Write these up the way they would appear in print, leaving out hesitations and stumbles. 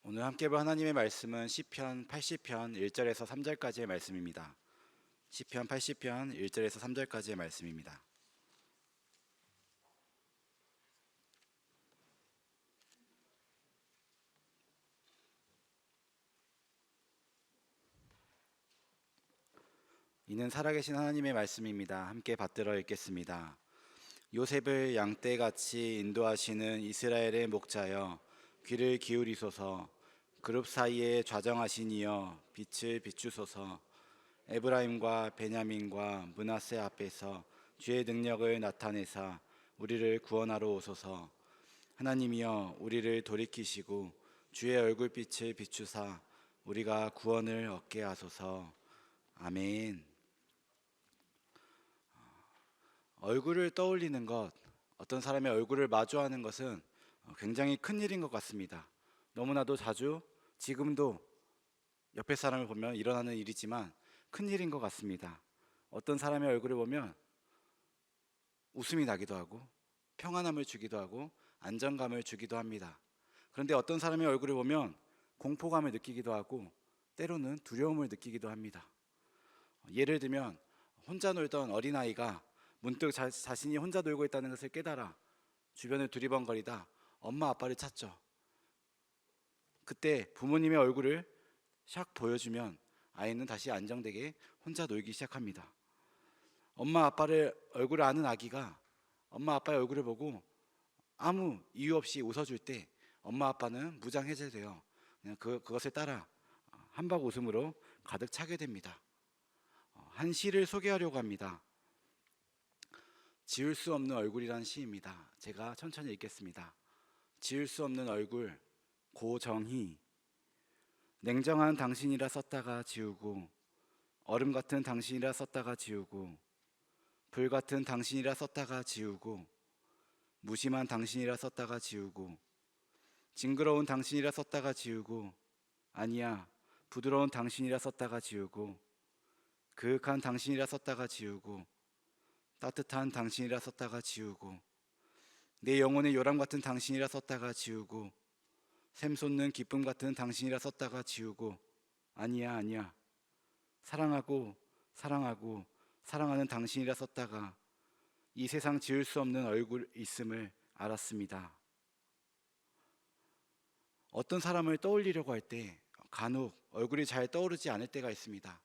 오늘 함께 볼 하나님의 말씀은 시편 80편 1절에서 3절까지의 말씀입니다. 시편 80편 1절에서 3절까지의 말씀입니다. 이는 살아계신 하나님의 말씀입니다. 함께 받들어 읽겠습니다. 요셉을 양떼같이 인도하시는 이스라엘의 목자여, 귀를 기울이소서. 그룹 사이에 좌정하신 이여, 빛을 비추소서. 에브라임과 베냐민과 므낫세 앞에서 주의 능력을 나타내사 우리를 구원하러 오소서. 하나님이여, 우리를 돌이키시고 주의 얼굴빛을 비추사 우리가 구원을 얻게 하소서. 아멘. 얼굴을 떠올리는 것, 어떤 사람의 얼굴을 마주하는 것은 굉장히 큰 일인 것 같습니다. 너무나도 자주, 지금도 옆에 사람을 보면 일어나는 일이지만 큰 일인 것 같습니다. 어떤 사람의 얼굴을 보면 웃음이 나기도 하고 평안함을 주기도 하고 안정감을 주기도 합니다. 그런데 어떤 사람의 얼굴을 보면 공포감을 느끼기도 하고 때로는 두려움을 느끼기도 합니다. 예를 들면 혼자 놀던 어린아이가 문득 자신이 혼자 놀고 있다는 것을 깨달아 주변을 두리번거리다 엄마 아빠를 찾죠. 그때 부모님의 얼굴을 샥 보여주면 아이는 다시 안정되게 혼자 놀기 시작합니다. 엄마 아빠를 얼굴을 아는 아기가 엄마 아빠의 얼굴을 보고 아무 이유 없이 웃어줄 때 엄마 아빠는 무장해제되어 그냥 그것을 따라 한박 웃음으로 가득 차게 됩니다. 한 시를 소개하려고 합니다. 지울 수 없는 얼굴이란 시입니다. 제가 천천히 읽겠습니다. 지울 수 없는 얼굴, 고정희. 냉정한 당신이라 썼다가 지우고, 얼음 같은 당신이라 썼다가 지우고, 불 같은 당신이라 썼다가 지우고, 무심한 당신이라 썼다가 지우고, 징그러운 당신이라 썼다가 지우고, 아니야, 부드러운 당신이라 썼다가 지우고, 그윽한 당신이라 썼다가 지우고, 따뜻한 당신이라 썼다가 지우고, 내 영혼의 요람 같은 당신이라 썼다가 지우고, 샘솟는 기쁨 같은 당신이라 썼다가 지우고, 아니야, 사랑하고 사랑하고 사랑하는 당신이라 썼다가 이 세상 지울 수 없는 얼굴 있음을 알았습니다. 어떤 사람을 떠올리려고 할 때 간혹 얼굴이 잘 떠오르지 않을 때가 있습니다.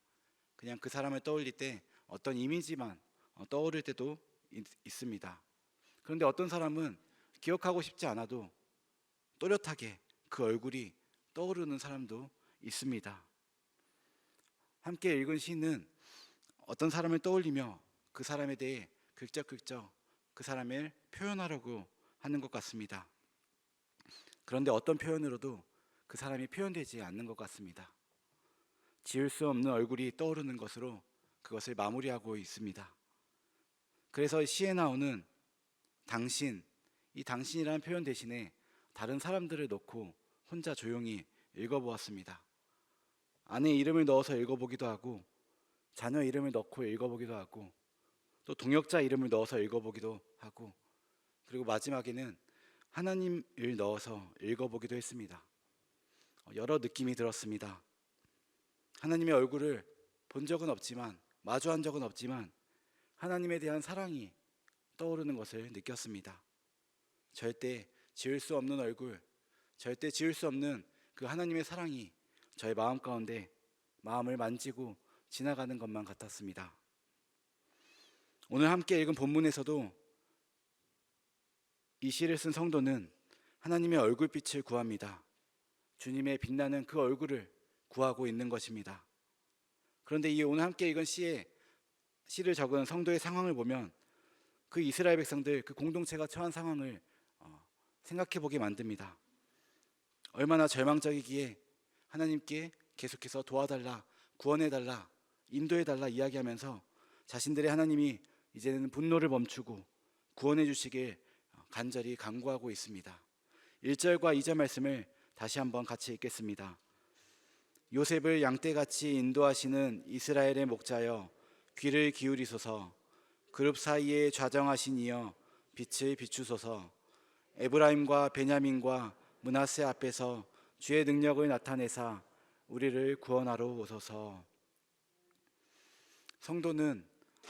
그냥 그 사람을 떠올릴 때 어떤 이미지만 떠오를 때도 있습니다. 그런데 어떤 사람은 기억하고 싶지 않아도 또렷하게 그 얼굴이 떠오르는 사람도 있습니다. 함께 읽은 시는 어떤 사람을 떠올리며 그 사람에 대해 긁적긁적 그 사람을 표현하려고 하는 것 같습니다. 그런데 어떤 표현으로도 그 사람이 표현되지 않는 것 같습니다. 지울 수 없는 얼굴이 떠오르는 것으로 그것을 마무리하고 있습니다. 그래서 시에 나오는 당신, 이 당신이라는 표현 대신에 다른 사람들을 넣고 혼자 조용히 읽어보았습니다. 아내 이름을 넣어서 읽어보기도 하고, 자녀 이름을 넣고 읽어보기도 하고, 또 동역자 이름을 넣어서 읽어보기도 하고, 그리고 마지막에는 하나님을 넣어서 읽어보기도 했습니다. 여러 느낌이 들었습니다. 하나님의 얼굴을 본 적은 없지만, 마주한 적은 없지만 하나님에 대한 사랑이 떠오르는 것을 느꼈습니다. 절대 지울 수 없는 얼굴, 절대 지울 수 없는 그 하나님의 사랑이 저의 마음 가운데 마음을 만지고 지나가는 것만 같았습니다. 오늘 함께 읽은 본문에서도 이 시를 쓴 성도는 하나님의 얼굴빛을 구합니다. 주님의 빛나는 그 얼굴을 구하고 있는 것입니다. 그런데 이 오늘 함께 읽은 시를 적은 성도의 상황을 보면 그 이스라엘 백성들, 그 공동체가 처한 상황을 생각해 보게 만듭니다. 얼마나 절망적이기에 하나님께 계속해서 도와달라, 구원해달라, 인도해달라 이야기하면서 자신들의 하나님이 이제는 분노를 멈추고 구원해 주시길 간절히 간구하고 있습니다. 1절과 2절 말씀을 다시 한번 같이 읽겠습니다. 요셉을 양떼같이 인도하시는 이스라엘의 목자여, 귀를 기울이소서. 그룹 사이에 좌정하신 이여, 빛을 비추소서. 에브라임과 베냐민과 므낫세 앞에서 주의 능력을 나타내사 우리를 구원하러 오소서. 성도는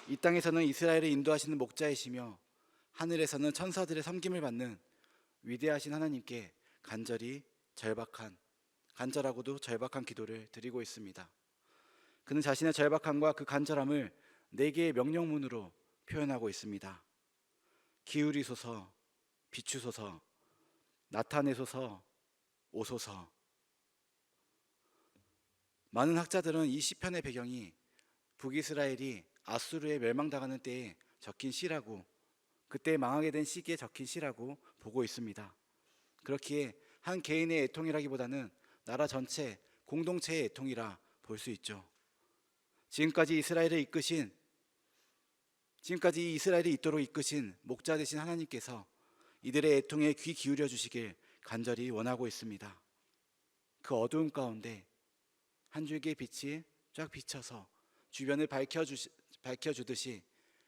이 땅에서는 이스라엘을 인도하시는 목자이시며 하늘에서는 천사들의 섬김을 받는 위대하신 하나님께 간절하고도 절박한 기도를 드리고 있습니다. 그는 자신의 절박함과 그 간절함을 네 개의 명령문으로 표현하고 있습니다. 기울이소서, 비추소서, 나타내소서, 오소서. 많은 학자들은 이 시편의 배경이 북이스라엘이 아수르에 멸망당하는 때에 적힌 시라고, 그때 망하게 된 시기에 적힌 시라고 보고 있습니다. 그렇기에 한 개인의 애통이라기보다는 나라 전체 공동체의 애통이라 볼 수 있죠. 지금까지 이 이스라엘을 있도록 이끄신 목자 되신 하나님께서 이들의 애통에 귀 기울여 주시길 간절히 원하고 있습니다. 그 어두운 가운데 한 줄기의 빛이 쫙 비쳐서 주변을 밝혀주듯이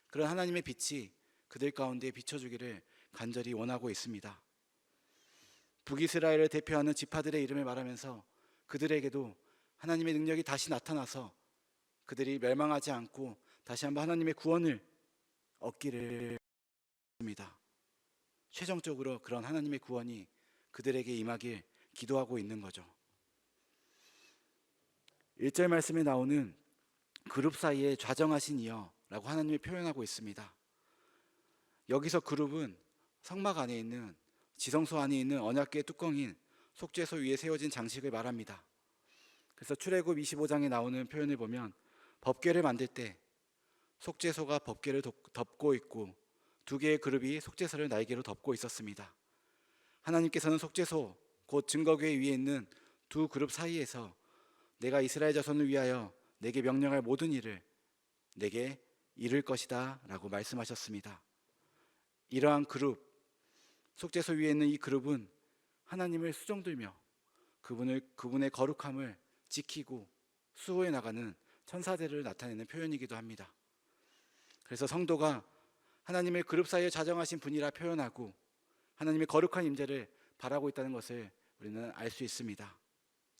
그런 하나님의 빛이 그들 가운데 비춰주기를 간절히 원하고 있습니다. 북이스라엘을 대표하는 지파들의 이름을 말하면서 그들에게도 하나님의 능력이 다시 나타나서 그들이 멸망하지 않고 다시 한번 하나님의 구원을 얻기를 바랍니다. 최종적으로 그런 하나님의 구원이 그들에게 임하길 기도하고 있는 거죠. 1절 말씀에 나오는 그룹 사이에 좌정하신 이여라고 하나님이 표현하고 있습니다. 여기서 그룹은 성막 안에 있는, 지성소 안에 있는 언약궤의 뚜껑인 속죄소 위에 세워진 장식을 말합니다. 그래서 출애굽 25장에 나오는 표현을 보면 법궤를 만들 때 속죄소가 법궤를 덮고 있고 두 개의 그룹이 속죄소를 날개로 덮고 있었습니다. 하나님께서는 속죄소 곧 증거궤 위에 있는 두 그룹 사이에서 내가 이스라엘 자손을 위하여 내게 명령할 모든 일을 내게 이룰 것이다 라고 말씀하셨습니다. 이러한 그룹, 속죄소 위에 있는 이 그룹은 하나님을 수종들며 그분의 거룩함을 지키고 수호해 나가는 천사들을 나타내는 표현이기도 합니다. 그래서 성도가 하나님의 그룹 사이에 자정하신 분이라 표현하고 하나님의 거룩한 임재를 바라고 있다는 것을 우리는 알 수 있습니다.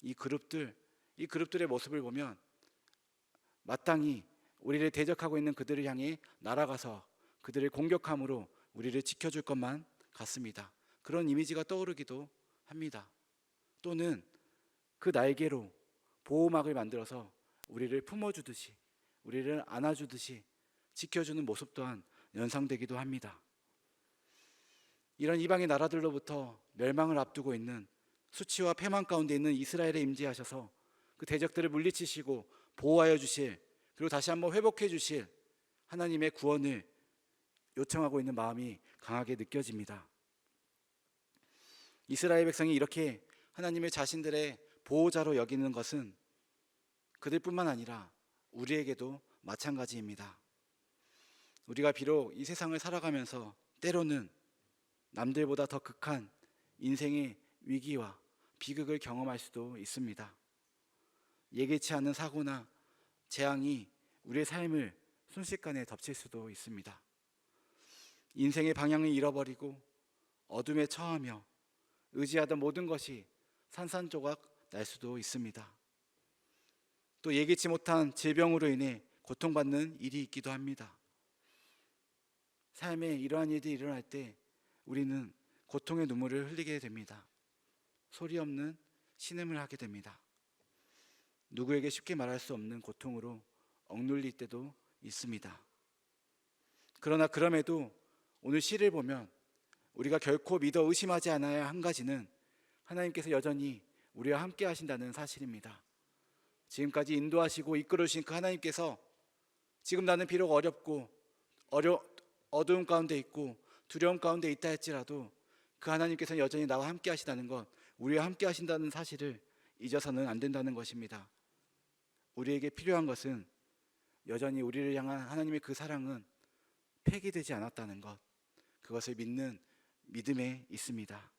이 그룹들의 모습을 보면 마땅히 우리를 대적하고 있는 그들을 향해 날아가서 그들을 공격함으로 우리를 지켜줄 것만 같습니다. 그런 이미지가 떠오르기도 합니다. 또는 그 날개로 보호막을 만들어서 우리를 품어주듯이, 우리를 안아주듯이 지켜주는 모습 또한 연상되기도 합니다. 이런 이방의 나라들로부터 멸망을 앞두고 있는 수치와 패망 가운데 있는 이스라엘에 임재하셔서 그 대적들을 물리치시고 보호하여 주실, 그리고 다시 한번 회복해 주실 하나님의 구원을 요청하고 있는 마음이 강하게 느껴집니다. 이스라엘 백성이 이렇게 하나님을 자신들의 보호자로 여기는 것은 그들뿐만 아니라 우리에게도 마찬가지입니다. 우리가 비록 이 세상을 살아가면서 때로는 남들보다 더 극한 인생의 위기와 비극을 경험할 수도 있습니다. 예기치 않은 사고나 재앙이 우리의 삶을 순식간에 덮칠 수도 있습니다. 인생의 방향을 잃어버리고 어둠에 처하며 의지하던 모든 것이 산산조각 날 수도 있습니다. 또 예기치 못한 질병으로 인해 고통받는 일이 있기도 합니다. 삶에 이러한 일이 일어날 때 우리는 고통의 눈물을 흘리게 됩니다. 소리 없는 신음을 하게 됩니다. 누구에게 쉽게 말할 수 없는 고통으로 억눌릴 때도 있습니다. 그러나 그럼에도 오늘 시를 보면 우리가 결코 믿어 의심하지 않아야 한 가지는 하나님께서 여전히 우리와 함께 하신다는 사실입니다. 지금까지 인도하시고 이끌어 주신 그 하나님께서 지금 나는 비록 어렵고 어두운 가운데 있고 두려움 가운데 있다 할지라도 그 하나님께서 여전히 나와 함께 하시다는 것, 우리와 함께 하신다는 사실을 잊어서는 안 된다는 것입니다. 우리에게 필요한 것은 여전히 우리를 향한 하나님의 그 사랑은 폐기되지 않았다는 것, 그것을 믿는 믿음에 있습니다.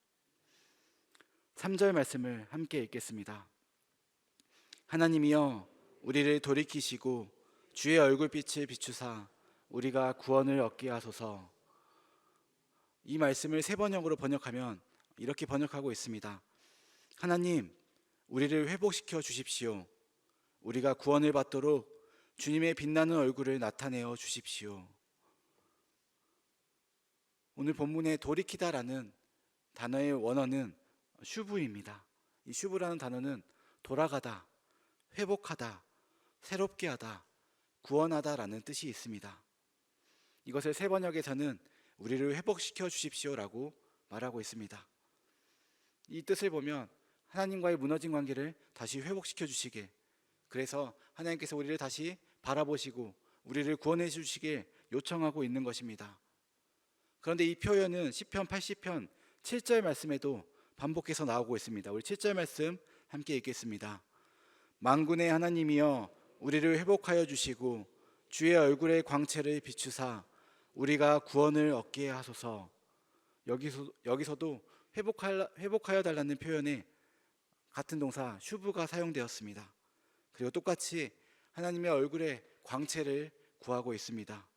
3절 말씀을 함께 읽겠습니다. 하나님이여 우리를 돌이키시고 주의 얼굴빛을 비추사 우리가 구원을 얻게 하소서. 이 말씀을 세 번역으로 번역하면 이렇게 번역하고 있습니다. 하나님, 우리를 회복시켜 주십시오. 우리가 구원을 받도록 주님의 빛나는 얼굴을 나타내어 주십시오. 오늘 본문에 돌이키다라는 단어의 원어는 슈브입니다. 이 슈브라는 단어는 돌아가다, 회복하다, 새롭게 하다, 구원하다라는 뜻이 있습니다. 이것을 새 번역에서는 우리를 회복시켜 주십시오라고 말하고 있습니다. 이 뜻을 보면 하나님과의 무너진 관계를 다시 회복시켜 주시길, 그래서 하나님께서 우리를 다시 바라보시고 우리를 구원해 주시길 요청하고 있는 것입니다. 그런데 이 표현은 시편 80편 7절 말씀에도 반복해서 나오고 있습니다. 우리 7절 말씀 함께 읽겠습니다. 만군의 하나님이여 우리를 회복하여 주시고 주의 얼굴의 광채를 비추사 우리가 구원을 얻게 하소서. 여기서도 회복하여 달라는 표현에 같은 동사 슈브가 사용되었습니다. 그리고 똑같이 하나님의 얼굴의 광채를 구하고 있습니다.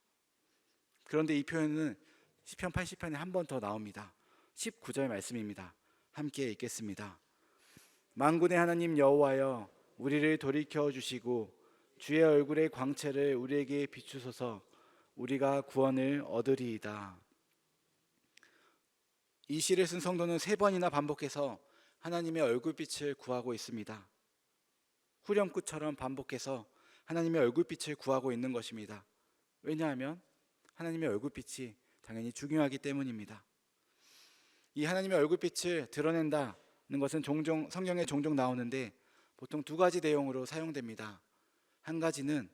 그런데 이 표현은 시편 80편에 한 번 더 나옵니다. 19절 말씀입니다. 함께 읽겠습니다. 만군의 하나님 여호와여 우리를 돌이켜 주시고 주의 얼굴의 광채를 우리에게 비추소서. 우리가 구원을 얻으리이다. 이 시를 쓴 성도는 3번이나 반복해서 하나님의 얼굴빛을 구하고 있습니다. 후렴구처럼 반복해서 하나님의 얼굴빛을 구하고 있는 것입니다. 왜냐하면 하나님의 얼굴빛이 당연히 중요하기 때문입니다. 이 하나님의 얼굴빛을 드러낸다는 것은 종종 성경에 종종 나오는데 보통 2가지 내용으로 사용됩니다. 한 가지는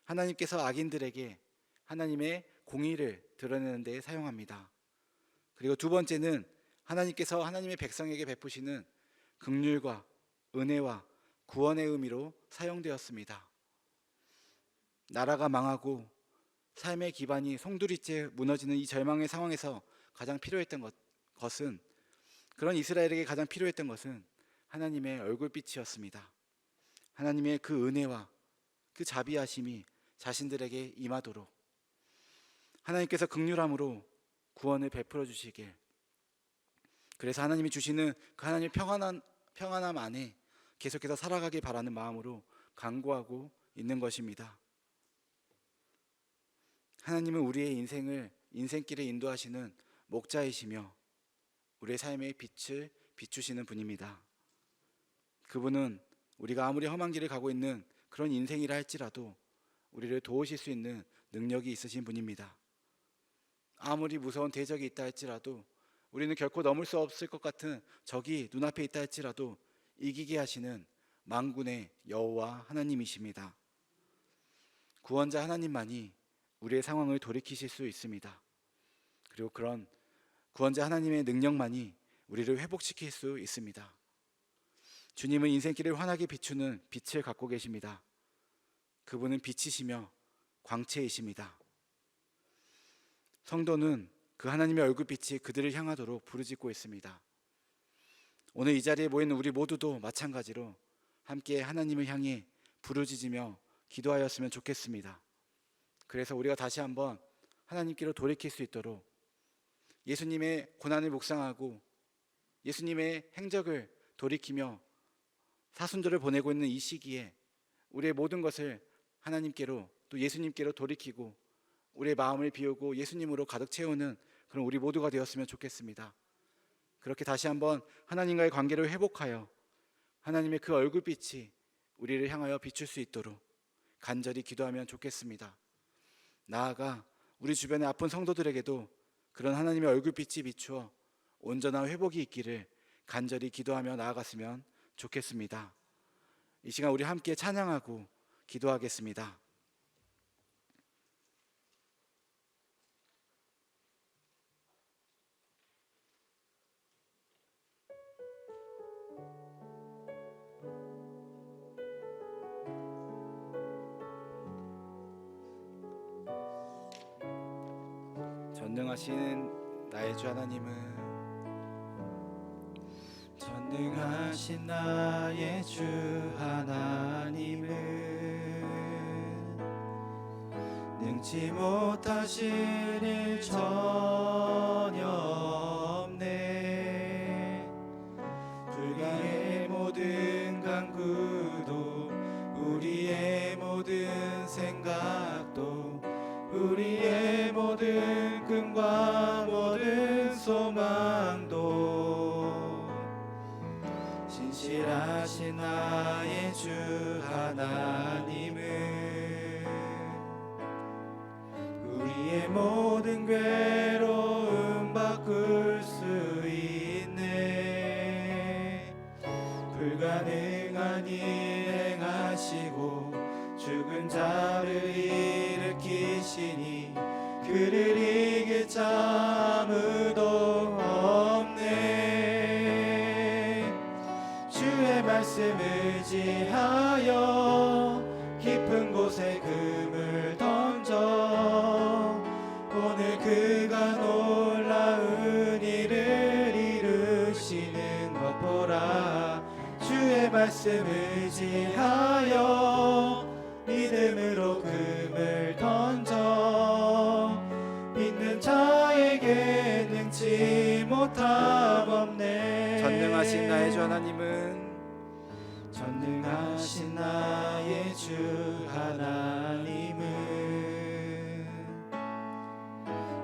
하나님께서 악인들에게 하나님의 공의를 드러내는 데 사용합니다. 그리고 2번째는 하나님께서 하나님의 백성에게 베푸시는 긍휼과 은혜와 구원의 의미로 사용되었습니다. 나라가 망하고 삶의 기반이 송두리째 무너지는 이 절망의 상황에서 가장 필요했던 것은, 그런 이스라엘에게 가장 필요했던 것은 하나님의 얼굴빛이었습니다. 하나님의 그 은혜와 그 자비하심이 자신들에게 임하도록 하나님께서 긍휼함으로 구원을 베풀어 주시길, 그래서 하나님이 주시는 그 하나님의 평안함 안에 계속해서 살아가길 바라는 마음으로 간구하고 있는 것입니다. 하나님은 우리의 인생길을 인도하시는 목자이시며 우리의 삶의 빛을 비추시는 분입니다. 그분은 우리가 아무리 험한 길을 가고 있는 그런 인생이라 할지라도 우리를 도우실 수 있는 능력이 있으신 분입니다. 아무리 무서운 대적이 있다 할지라도, 우리는 결코 넘을 수 없을 것 같은 적이 눈앞에 있다 할지라도 이기게 하시는 만군의 여호와 하나님이십니다. 구원자 하나님만이 우리의 상황을 돌이키실 수 있습니다. 그리고 그런 구원자 하나님의 능력만이 우리를 회복시킬 수 있습니다. 주님은 인생길을 환하게 비추는 빛을 갖고 계십니다. 그분은 빛이시며 광채이십니다. 성도는 그 하나님의 얼굴빛이 그들을 향하도록 부르짖고 있습니다. 오늘 이 자리에 모이는 우리 모두도 마찬가지로 함께 하나님을 향해 부르짖으며 기도하였으면 좋겠습니다. 그래서 우리가 다시 한번 하나님께로 돌이킬 수 있도록 예수님의 고난을 묵상하고 예수님의 행적을 돌이키며 사순절을 보내고 있는 이 시기에 우리의 모든 것을 하나님께로 또 예수님께로 돌이키고 우리의 마음을 비우고 예수님으로 가득 채우는 그런 우리 모두가 되었으면 좋겠습니다. 그렇게 다시 한번 하나님과의 관계를 회복하여 하나님의 그 얼굴빛이 우리를 향하여 비출 수 있도록 간절히 기도하면 좋겠습니다. 나아가 우리 주변의 아픈 성도들에게도 그런 하나님의 얼굴빛이 비추어 온전한 회복이 있기를 간절히 기도하며 나아갔으면 좋겠습니다. 이 시간 우리 함께 찬양하고 기도하겠습니다. 전능하신 나의 주 하나님은 전능하신 나의 주 하나님은 능치 못하실 일 전혀 없네. 불가의 소망도 신실하신 나의 주 하나님은 우리의 모든 괴로움 바꿀 수 있네. 불가능한 일 행하시고 죽은 자를 일으키시니 그를 이길 자 아무도 없네. 주의 말씀 의지하여 깊은 곳에 금을 던져 오늘 그가 놀라운 일을 이루시는 것 보라. 주의 말씀 의지하여 믿음으로 금을 던져 믿는 자에게 능치 못함 없네. 전능하신 나의 주 하나님은 전능하신 나의 주 하나님은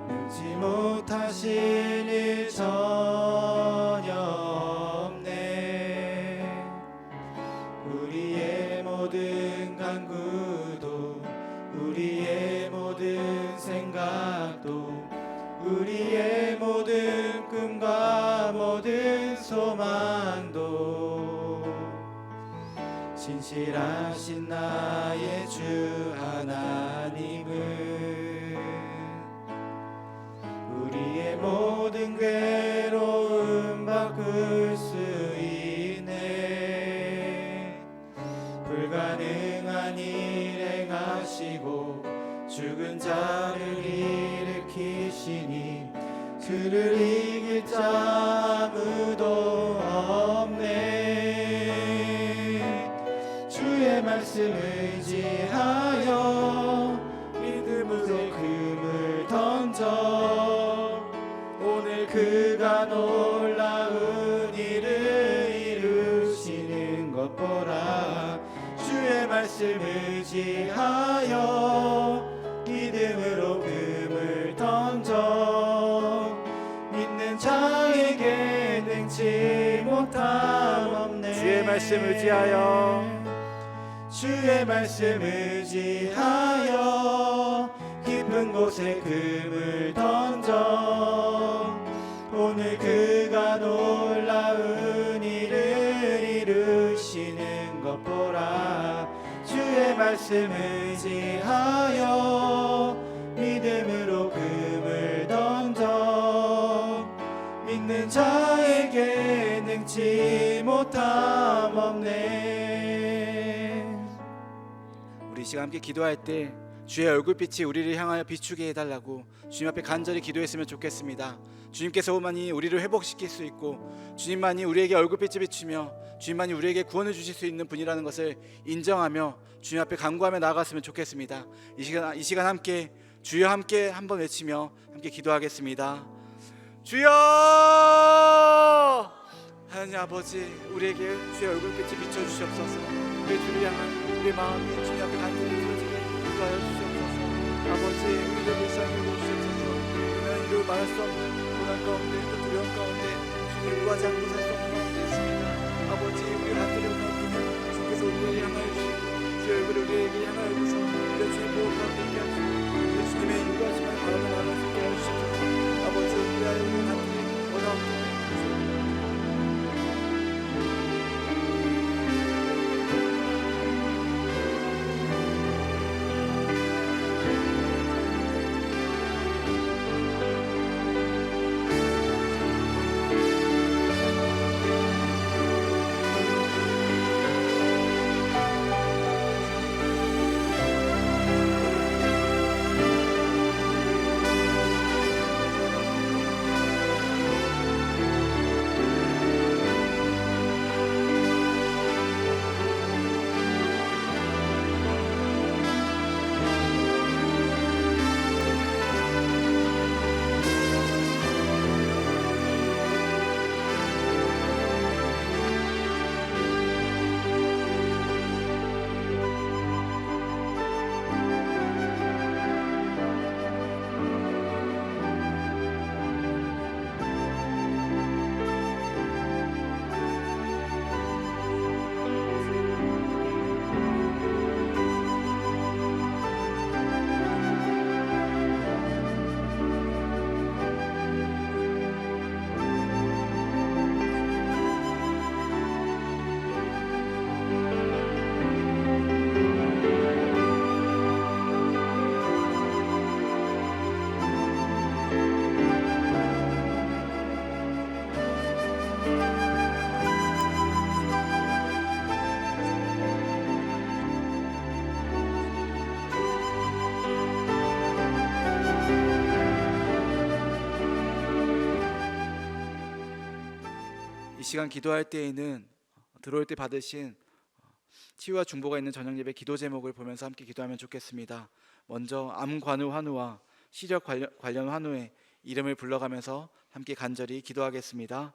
능치 못하실 일 전혀 없네. 우리의 모든 간구도 우리의 모든 생각도 우리의 모든 꿈과 모든 소망도 신실하신 나의 주 하나님은 우리의 모든 괴로움 바꿀 수 있네. 불가능한 일 행하시고 죽은 자를 일으키시니 그를 이길 자 아무도 없네. 주의 말씀 의지하여 믿음으로 금을 던져 오늘 그가 놀라운 일을 이루시는 것 보라. 주의 말씀 의지하여 믿음으로 금을 던져 믿는 자에게 능치 못함 없네. 주의 말씀 의지하여 주의 말씀 의지하여 깊은 곳에 금을 던져 오늘 그가 놀라운 일을 이루시는 것 보라. 주의 말씀 의지하여 믿음으로 금을 던져 믿는 자에게 능치 못함 없네. 우리 시간 함께 기도할 때 주의 얼굴빛이 우리를 향하여 비추게 해달라고 주님 앞에 간절히 기도했으면 좋겠습니다. 주님께서만이 우리를 회복시킬 수 있고 주님만이 우리에게 얼굴빛을 비추며 주님만이 우리에게 구원을 주실 수 있는 분이라는 것을 인정하며 주님 앞에 간구하며 나아갔으면 좋겠습니다. 이 시간 함께 주여 함께 한번 외치며 함께 기도하겠습니다. 주여! 하나님 아버지, 우리에게 주의 얼굴빛을 비춰주시옵소서. 우리의 주를 향한 우리의 마음이 주님 앞에 간절히 들어지게 인도하여 주시옵소서. 아버지, 우리를 불쌍히 여겨주시옵소서. 우리는 이루 말할 수 없는 고난 가운데 또 두려움 가운데 주님 구하지 않고 살 수 없는 가운데 있습니다. 아버지, 우리를 간절히 원하옵기는 주께서 우리를 향하여 주시고 주의 얼굴을 우리에게 향하여 주셔서 우리의 주의 보호 가운데 있게 하시고 우리 주님의 인도하심을 바라며 나아갈 수 있게 하여 주시옵소서. 아버지, 우리하여 우리를 간절히 원하옵기는 이 시간 기도할 때에는 들어올 때 받으신 치유와 중보가 있는 저녁 예배 기도 제목을 보면서 함께 기도하면 좋겠습니다. 먼저 암관우 환우와 시력 관련 환우의 이름을 불러가면서 함께 간절히 기도하겠습니다.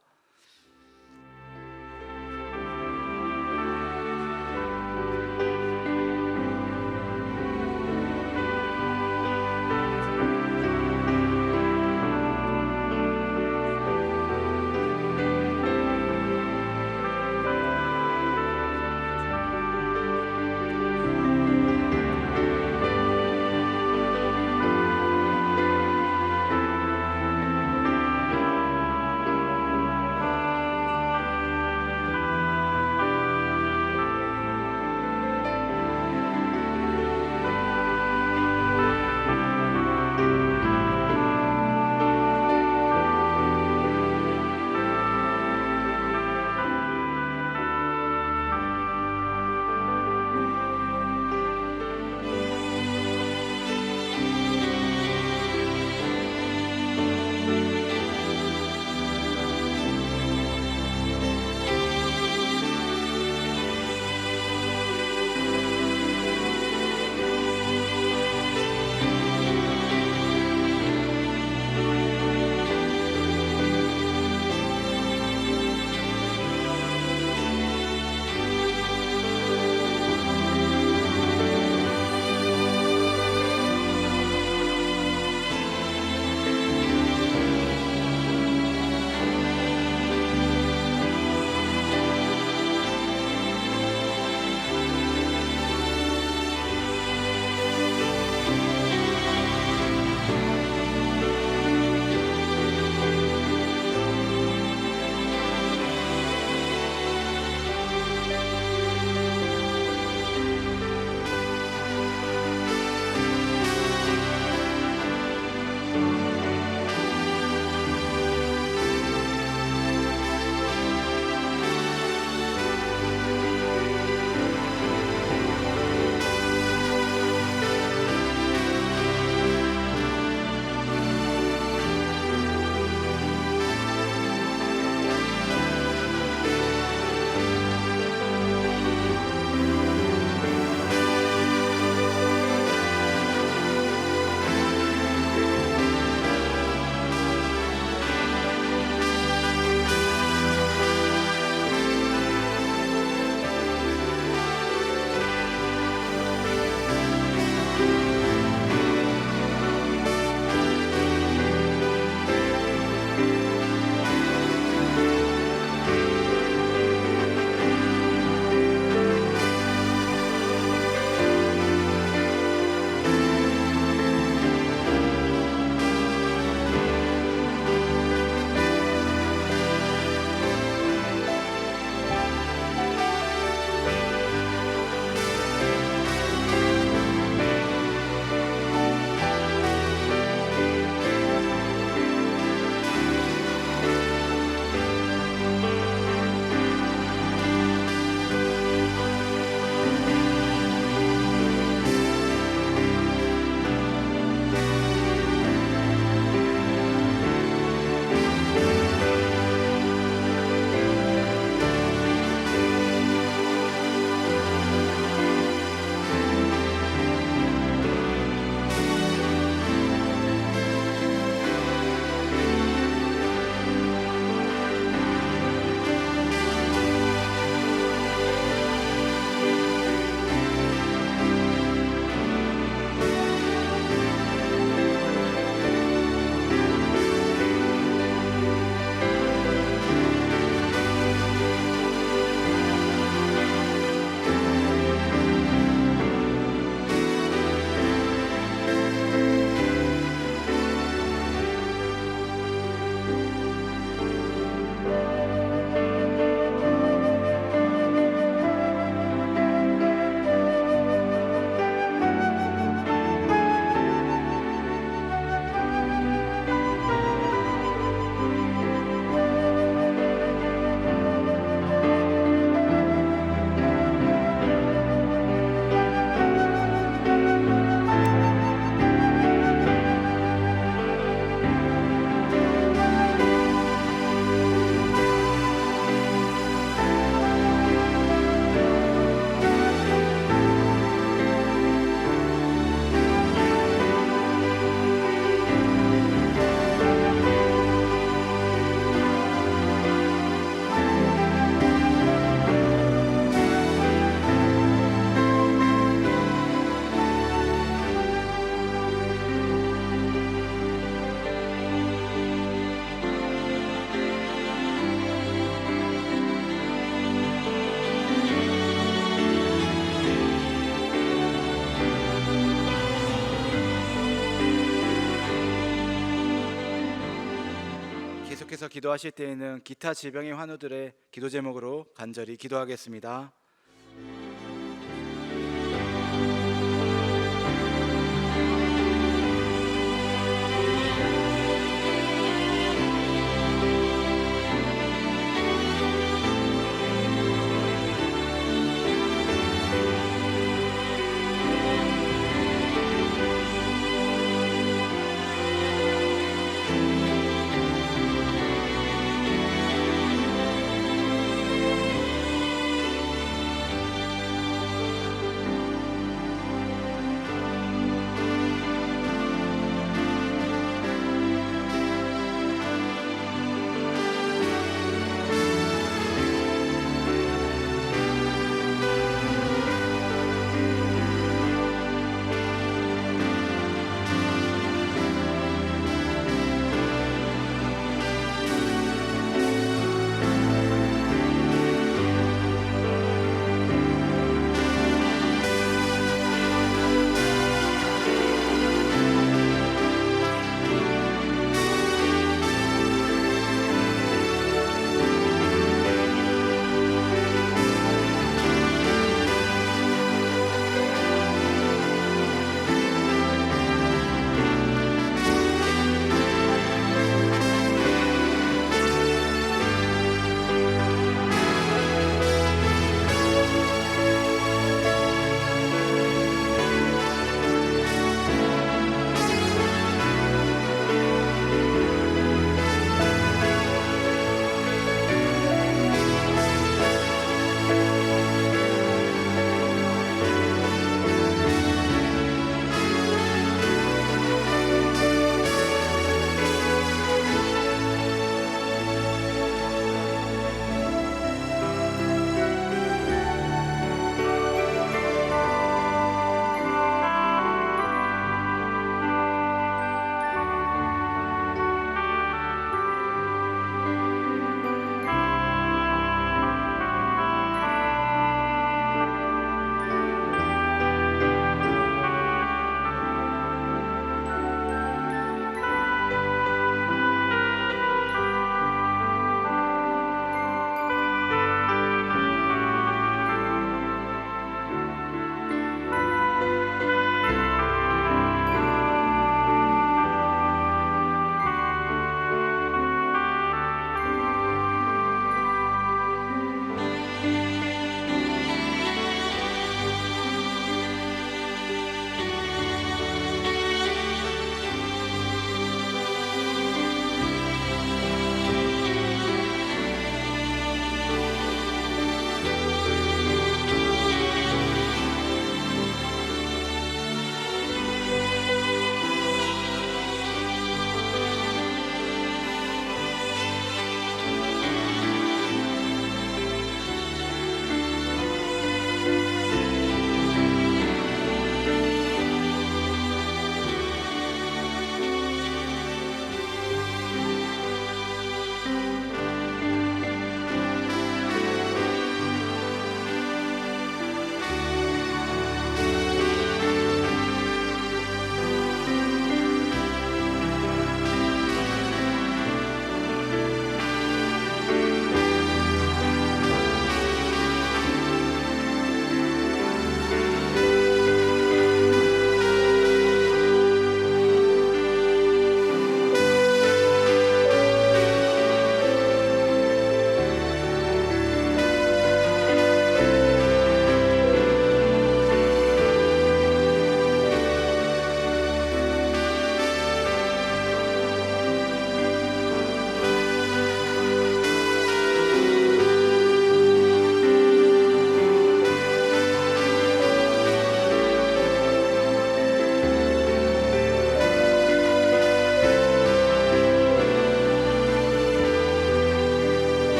어머니께서 기도하실 때에는 기타 질병의 환우들의 기도 제목으로 간절히 기도하겠습니다.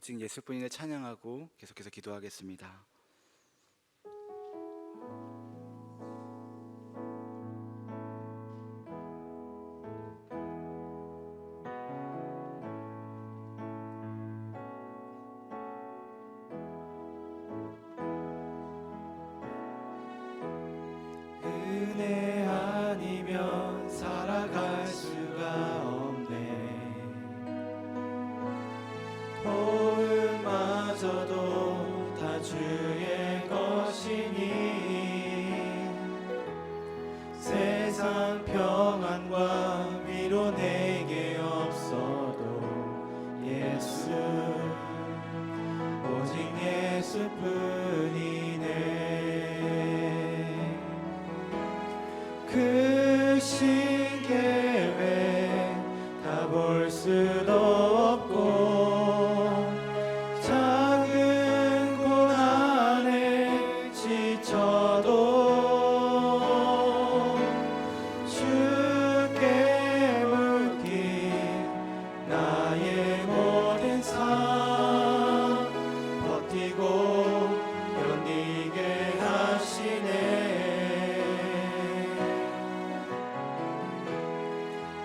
오직 예수뿐인을 찬양하고 계속해서 기도하겠습니다. 은혜 아니면 살아갈 수가 없네. 호흡마저도 다 주의 것이니 세상 평안과 위로 내게 없어도 예수 오직 예수뿐이네. 크신 계획 다 볼 수도 없고 작은 고난에 지쳐도 주께 묶인 나의 모든 삶 버티고 견디게 하시네.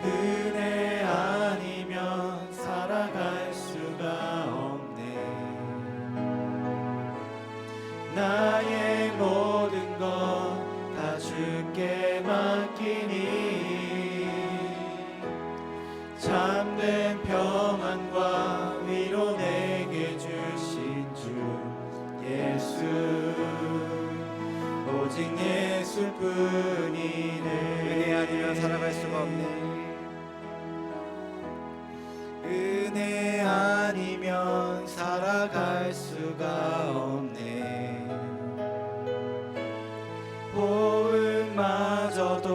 은혜 아니면 살아갈 수가 없네. 나의 모든 것 다 주께 맡기니 참된 평안과 위로 내게 주신 주 예수 오직 예수뿐이네. 은혜 아니면 살아갈 수가 없네. 은혜 아니면 살아갈 수가 없네. 호흡마저도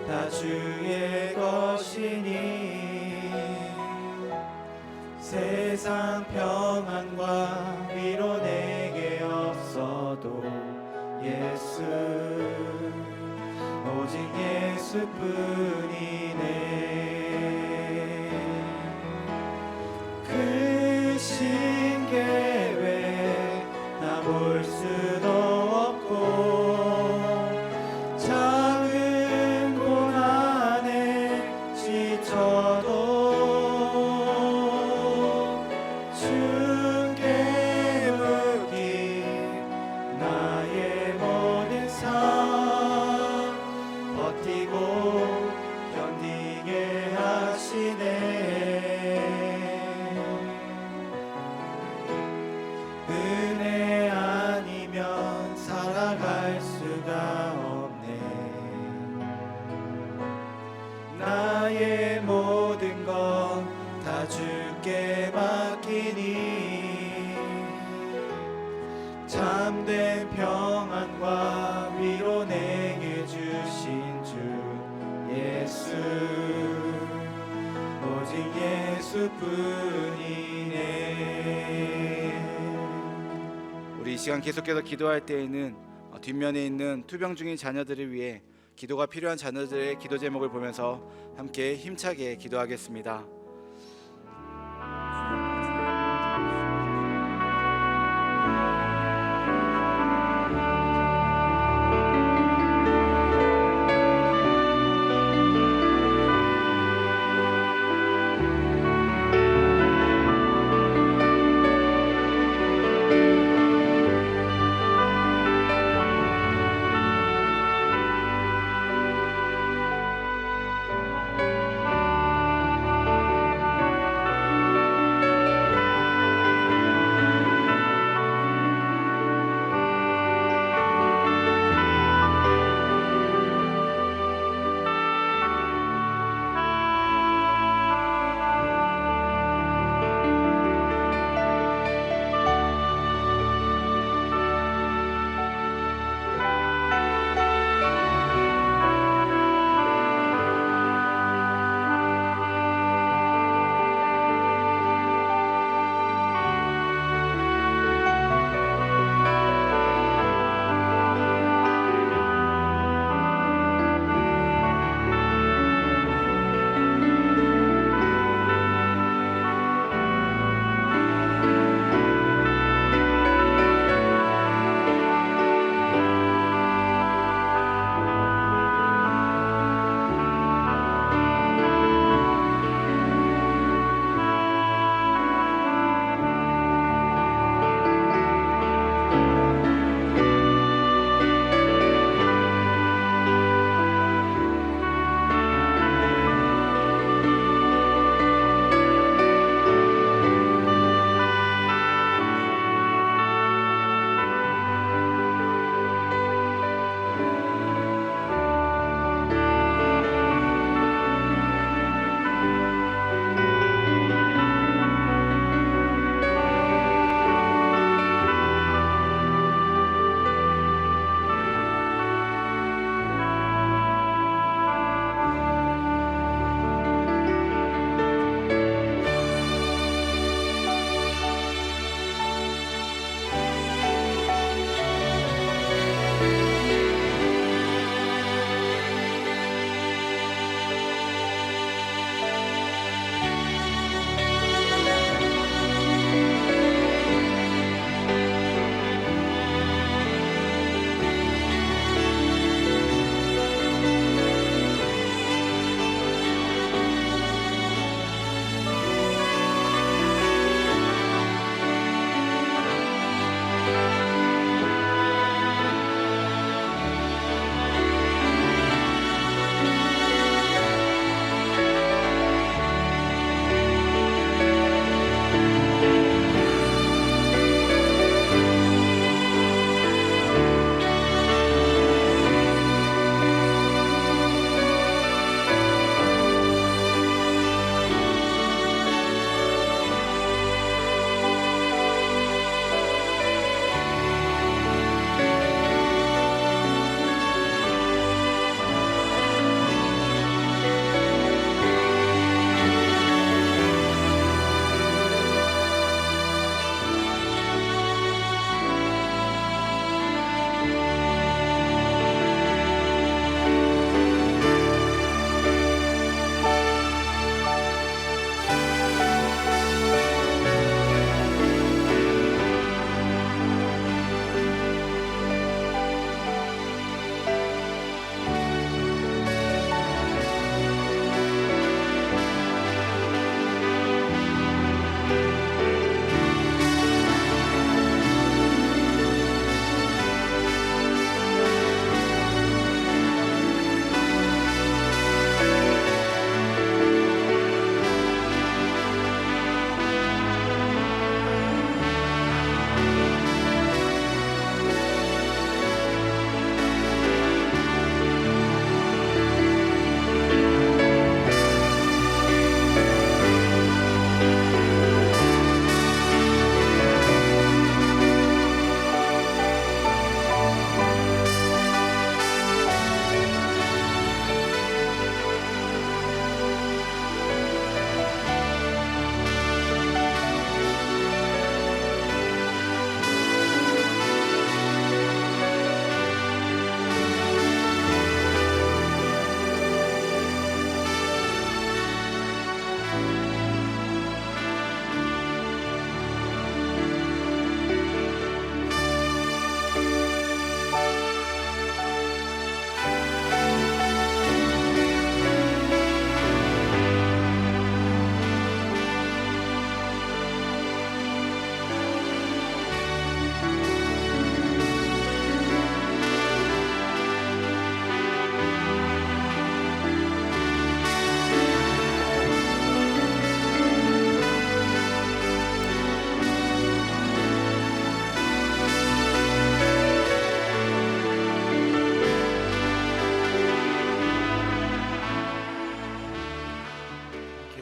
다 주의 것이니 세상 평안과 위로 내게 없어도 예수 오직 예수뿐이네. 크신 계획 다 볼 수도 없고 작은 고난에 지쳐도 주께 묶인 나의 모든 삶 버티고 견디게 하시네. 은혜 아니면 살아갈 수가 없네. 나의 모든 것 다 주께 맡기니 참된 평안과 위로 내게 주신 주 예수 오직 예수뿐이네. 우리 이 시간 계속해서 기도할 때에는 뒷면에 있는 투병 중인 자녀들을 위해 기도가 필요한 자녀들의 기도 제목을 보면서 함께 힘차게 기도하겠습니다.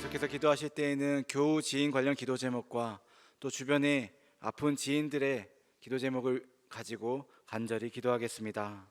계속해서 기도하실 때에는 교우 지인 관련 기도 제목과 또 주변에 아픈 지인들의 기도 제목을 가지고 간절히 기도하겠습니다.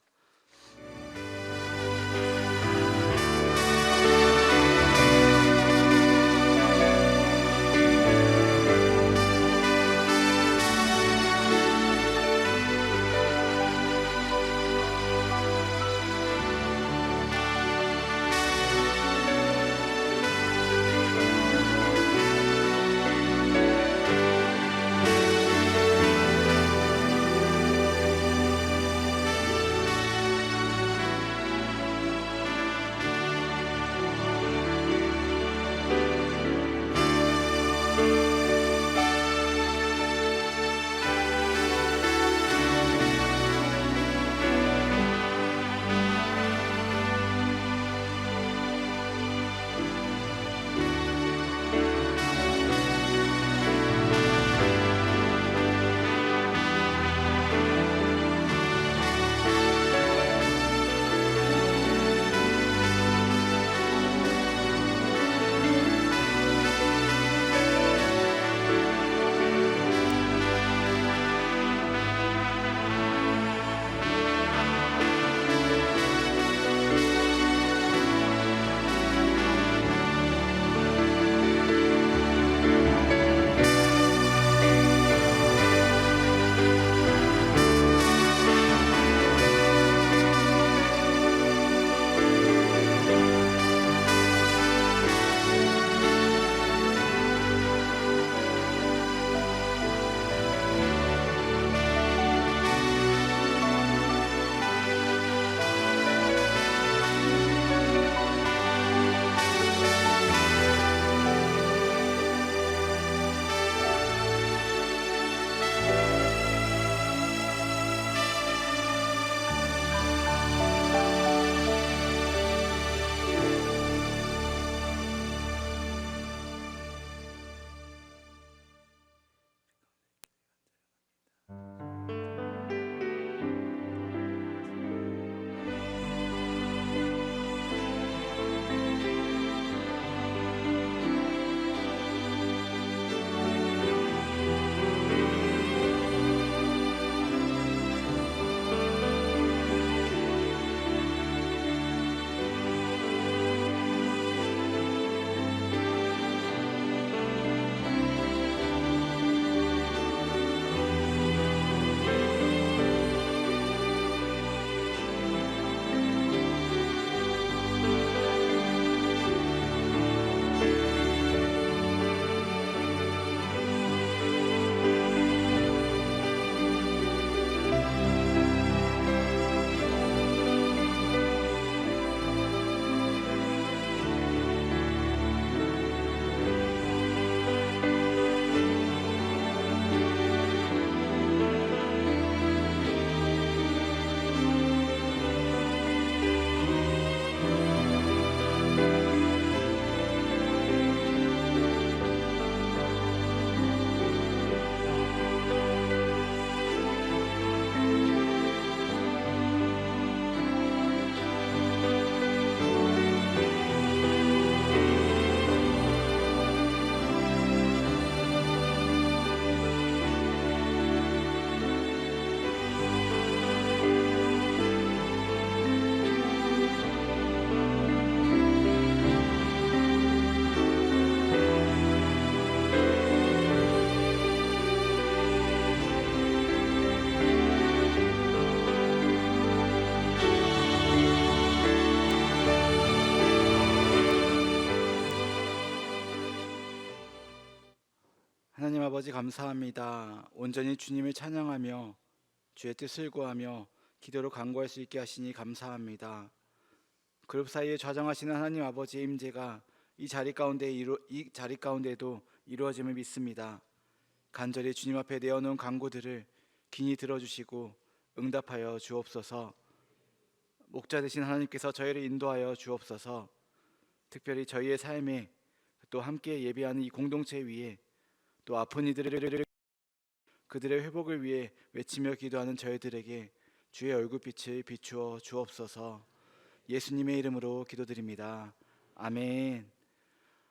하나님 아버지 감사합니다. 온전히 주님을 찬양하며 주의 뜻을 구하며 기도로 간구할 수 있게 하시니 감사합니다. 그룹 사이에 좌정하시는 하나님 아버지의 임재가 이 자리 가운데에도 이루어짐을 믿습니다. 간절히 주님 앞에 내어놓은 간구들을 긴히 들어주시고 응답하여 주옵소서. 목자 되신 하나님께서 저희를 인도하여 주옵소서. 특별히 저희의 삶에 또 함께 예배하는 이 공동체 위에 또 아픈 이들의 그들의 회복을 위해 외치며 기도하는 저희들에게 주의 얼굴빛을 비추어 주옵소서. 예수님의 이름으로 기도드립니다. 아멘.